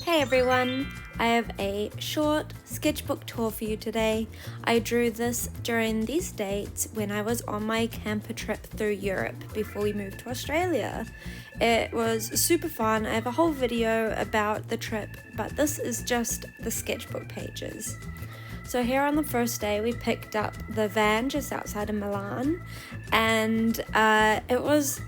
Hey everyone, I have a short sketchbook tour for you today. I drew this during these dates when I was on my camper trip through Europe before we moved to Australia. It was super fun. I have a whole video about the trip, but this is just the sketchbook pages. So here on the first day, we picked up the van just outside of Milan, and it was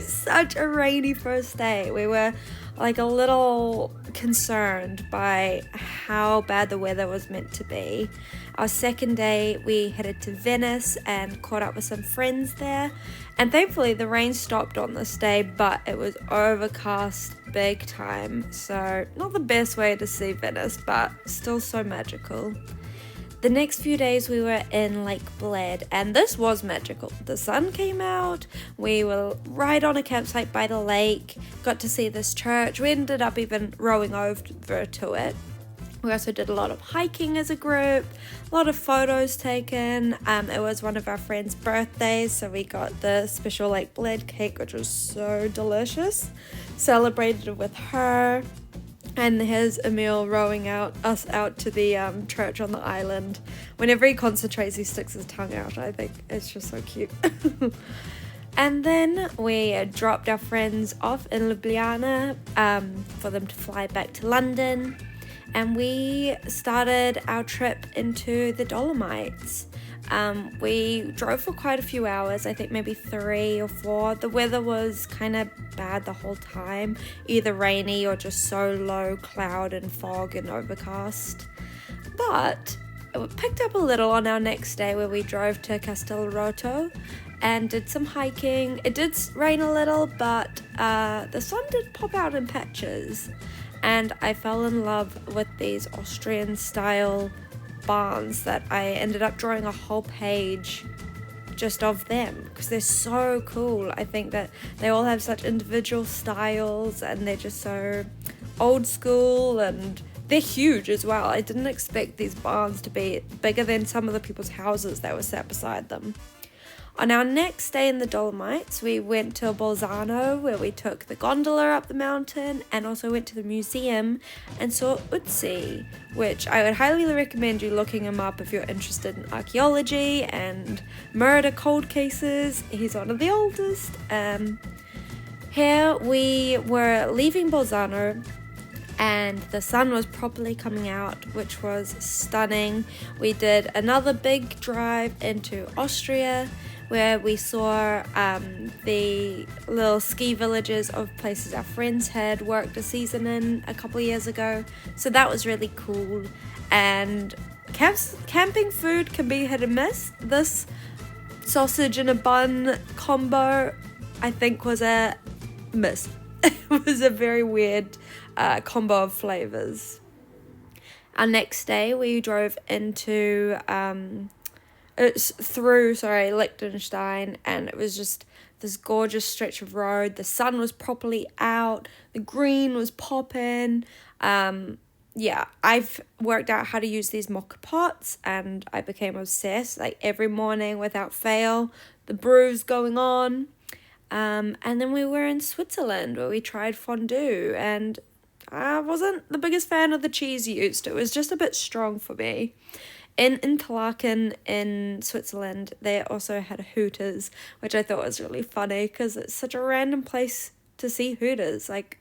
such a rainy first day. We were like a little concerned by how bad the weather was meant to be. Our second day, we headed to Venice and caught up with some friends there, and thankfully the rain stopped on this day, but it was overcast big time, so not the best way to see Venice, but still so magical. The next few days we were in Lake Bled, and this was magical. The sun came out, we were right on a campsite by the lake, got to see this church. We ended up even rowing over to it. We also did a lot of hiking as a group, a lot of photos taken. It was one of our friends' birthdays, so we got the special Lake Bled cake, which was so delicious. Celebrated with her. And here's Emil rowing us out to the church on the island. Whenever he concentrates, he sticks his tongue out. I think it's just so cute. And then we dropped our friends off in Ljubljana for them to fly back to London. And we started our trip into the Dolomites. We drove for quite a few hours, I think maybe 3 or 4. The weather was kind of bad the whole time, either rainy or just so low cloud and fog and overcast. But it picked up a little on our next day where we drove to Castelroto and did some hiking. It did rain a little, but the sun did pop out in patches, and I fell in love with these Austrian style barns that I ended up drawing a whole page just of them because they're so cool. I think that they all have such individual styles and they're just so old school, and they're huge as well. I didn't expect these barns to be bigger than some of the people's houses that were sat beside them. On our next day in the Dolomites, we went to Bolzano, where we took the gondola up the mountain and also went to the museum and saw Uzi, which I would highly recommend you looking him up if you're interested in archaeology and murder cold cases. He's one of the oldest. Here we were leaving Bolzano, and the sun was properly coming out, which was stunning. We did another big drive into Austria, where we saw the little ski villages of places our friends had worked a season in a couple years ago. So that was really cool. And camping food can be hit and miss. This sausage and a bun combo, I think, was a miss. It was a very weird combo of flavors. Our next day we drove into Liechtenstein, and it was just this gorgeous stretch of road. The sun was properly out, the green was popping. I've worked out how to use these mocha pots and I became obsessed. Like every morning without fail, the brew's going on. And then we were in Switzerland where we tried fondue, and I wasn't the biggest fan of the cheese used. It was just a bit strong for me. In Interlaken in Switzerland, they also had a Hooters, which I thought was really funny because it's such a random place to see Hooters. Like,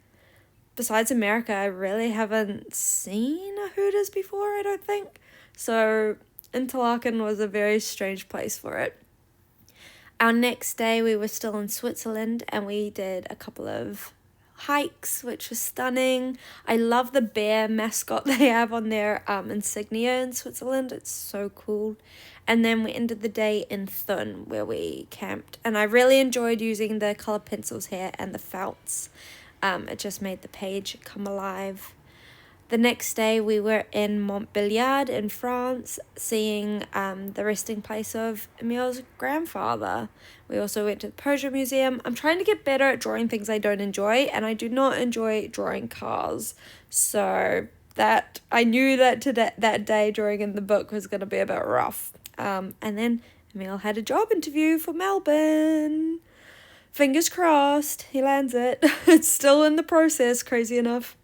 besides America, I really haven't seen a Hooters before, I don't think. So Interlaken was a very strange place for it. Our next day, we were still in Switzerland, and we did a couple of hikes, which was stunning. I love the bear mascot they have on their insignia in Switzerland. It's so cool. And then we ended the day in Thun, where we camped, and I really enjoyed using the color pencils here and the felts. It just made the page come alive. The next day we were in Montbéliard in France, seeing the resting place of Emil's grandfather. We also went to the Persia Museum. I'm trying to get better at drawing things I don't enjoy, and I do not enjoy drawing cars. So that I knew that day drawing in the book was going to be a bit rough. And then Emil had a job interview for Melbourne. Fingers crossed he lands it. It's still in the process, crazy enough.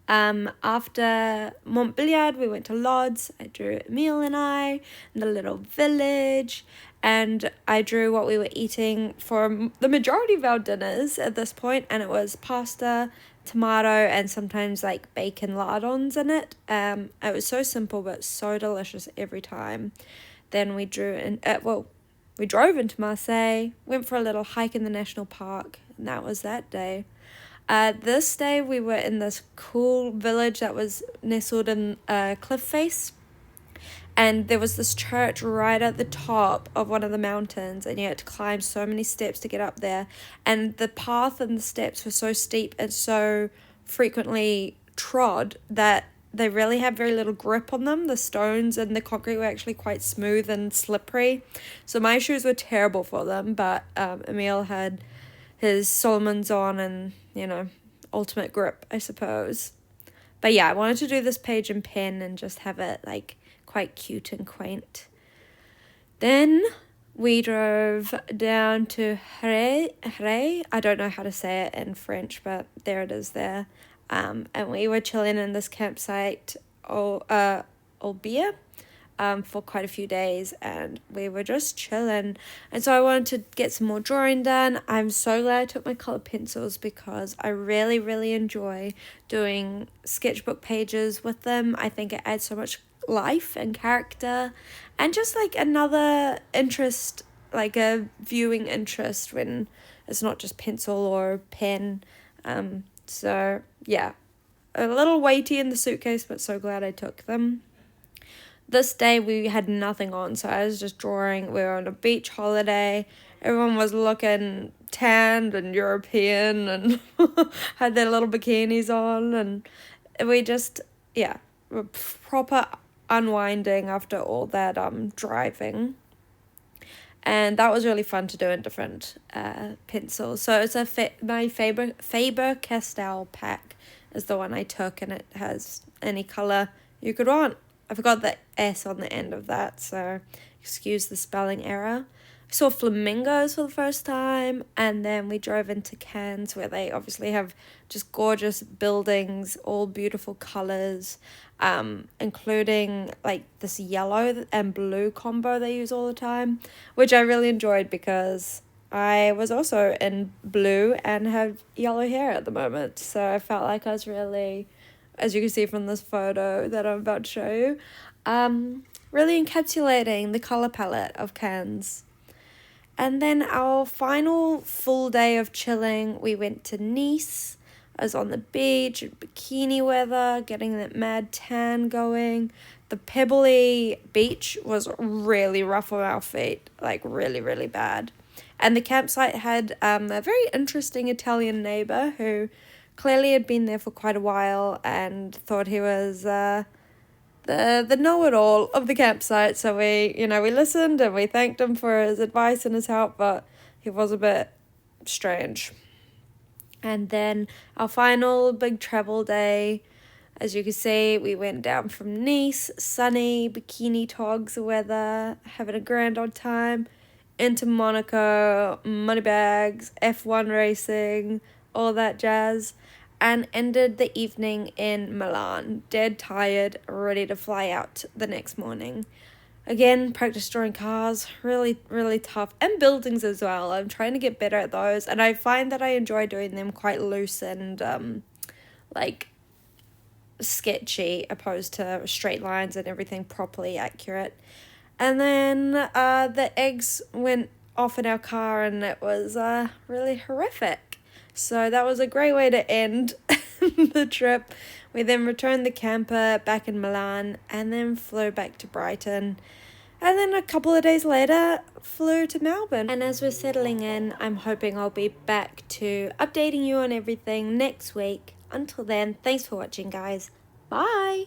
After Montbéliard, we went to Lodz. I drew Emile and I in the little village, and I drew what we were eating for the majority of our dinners at this point, and it was pasta, tomato, and sometimes like bacon lardons in it. It was so simple but so delicious every time. Then we we drove into Marseille, went for a little hike in the national park, and that was that day. This day we were in this cool village that was nestled in a cliff face, and there was this church right at the top of one of the mountains, and you had to climb so many steps to get up there, and the path and the steps were so steep and so frequently trod that they really had very little grip on them. The stones and the concrete were actually quite smooth and slippery, so my shoes were terrible for them, but Emile had his Solomon's on and, ultimate grip, I suppose. But yeah, I wanted to do this page in pen and just have it like quite cute and quaint. Then we drove down to Hre. I don't know how to say it in French, but there it is there. And we were chilling in this campsite, Olbia, for quite a few days, and we were just chilling. And so I wanted to get some more drawing done. I'm so glad I took my colour pencils because I really, really enjoy doing sketchbook pages with them. I think it adds so much life and character and just like another interest, like a viewing interest when it's not just pencil or pen. So yeah, a little weighty in the suitcase, but so glad I took them. This day we had nothing on, so I was just drawing. We were on a beach holiday. Everyone was looking tanned and European and had their little bikinis on, and we just, were proper unwinding after all that driving. And that was really fun to do in different pencils. So it's my Faber-Castell pack is the one I took, and it has any colour you could want. I forgot the S on the end of that, so excuse the spelling error. I saw flamingos for the first time, and then we drove into Cannes, where they obviously have just gorgeous buildings, all beautiful colours, including like this yellow and blue combo they use all the time, which I really enjoyed because I was also in blue and have yellow hair at the moment, so I felt like I was really, as you can see from this photo that I'm about to show you, really encapsulating the colour palette of Cannes. And then our final full day of chilling, we went to Nice. I was on the beach in bikini weather, getting that mad tan going. The pebbly beach was really rough on our feet, like really, really bad. And the campsite had a very interesting Italian neighbour who clearly had been there for quite a while and thought he was the know-it-all of the campsite. So we listened and we thanked him for his advice and his help, but he was a bit strange. And then our final big travel day, as you can see, we went down from Nice, sunny, bikini togs weather, having a grand old time, into Monaco, money bags, F1 racing, all that jazz, and ended the evening in Milan, dead tired, ready to fly out the next morning. Again, practice drawing cars, really, really tough, and buildings as well. I'm trying to get better at those, and I find that I enjoy doing them quite loose and like sketchy, opposed to straight lines and everything properly accurate. And then the eggs went off in our car, and it was really horrific. So that was a great way to end the trip. We then returned the camper back in Milan and then flew back to Brighton. And then a couple of days later, flew to Melbourne. And as we're settling in, I'm hoping I'll be back to updating you on everything next week. Until then, thanks for watching, guys. Bye!